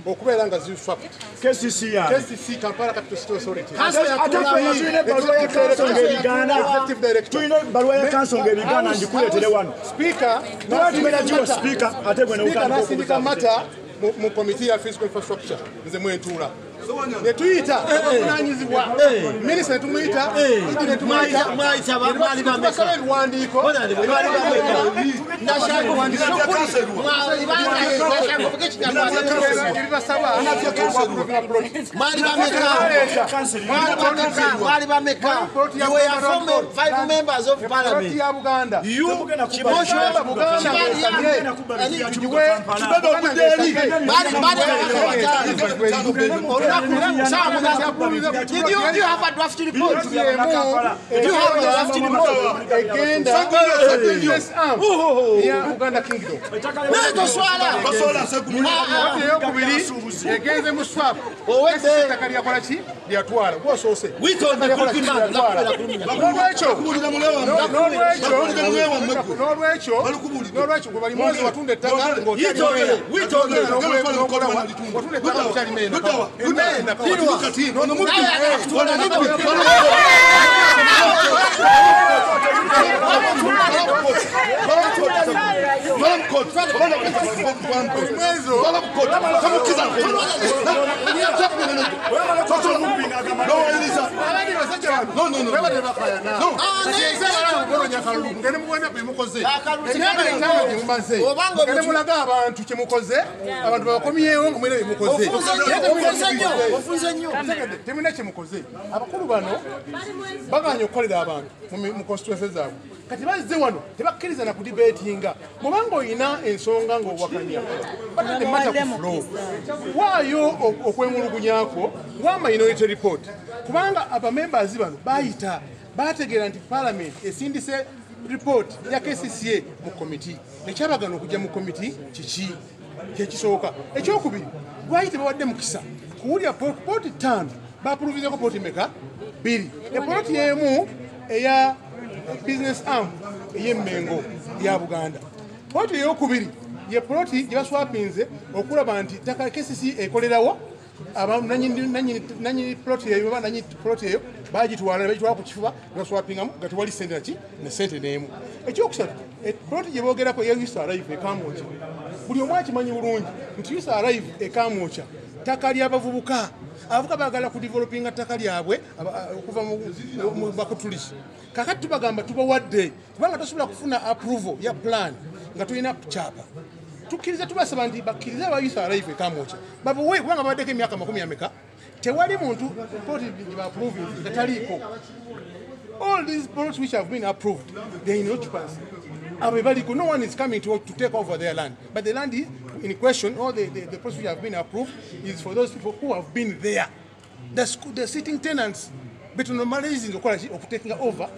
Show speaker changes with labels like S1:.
S1: okubeeranga zifact KCC Kampala Capital City Authority mu committee ya physical infrastructure nze mwentuula netuyita okunanyizibwa minisita tumuyita twasaba ebiwandiiko ya Buganda
S2: Did you have a draft report? Did you have a draft report?
S1: Uganda Kingdom. Abakulu bano baganya okukolera abantu mu constituencies zaabwe kati bazze wano tebakkiriza na kudibetinga mubanga oyina ensonga ng'obwakanya batadde mata ku flow waayo okwemulugunyako wa minority report kubanga abamembers bano bayita bategeera nti parliament esindise report ya KCCA mu committee ekyabagana okujja mu committee kiki kyekisooka ekyokubiri lwayite bawadde mukisa kuwulira port 5 bapuluvizeko port meka 2 eport yemu eya business arm ey'Emmengo ya Buganda port eyokubiri ye port gye baswapinze okulaba nti ttaka KCC ekolerawo nanyini plot eyo nanyini plot eyo bagitwala ku kifuba baswapingamu nga tewali sente naki ne sente n'emu ekyokusatu plot gye boogerako ye Youth Arrive ekamwoca buli omu akimanyi bulungi nti Youth Arrive ekamwoca ttaka ly'abavubuka abavubuka baagala ku developinga ttaka lyabwe okuva mu bakutulisi kakati tubagamba tubawadde kubanga tosobola kufuna approval ya plan nga tulina kukyapa tukkiriza tubasaba nti bakkirize aba Youth Arrive ekamwoca babuwe kubanga bawaddeko emyaka 40 tewali muntu port gye baapproving nga taliiko. All these products which have been approved, they're in occupancy. No one is coming to take over their land. But the land is in question, or the products which have been approved, is for those people who have been there. The sitting tenants, but normally is in the quality of taking over.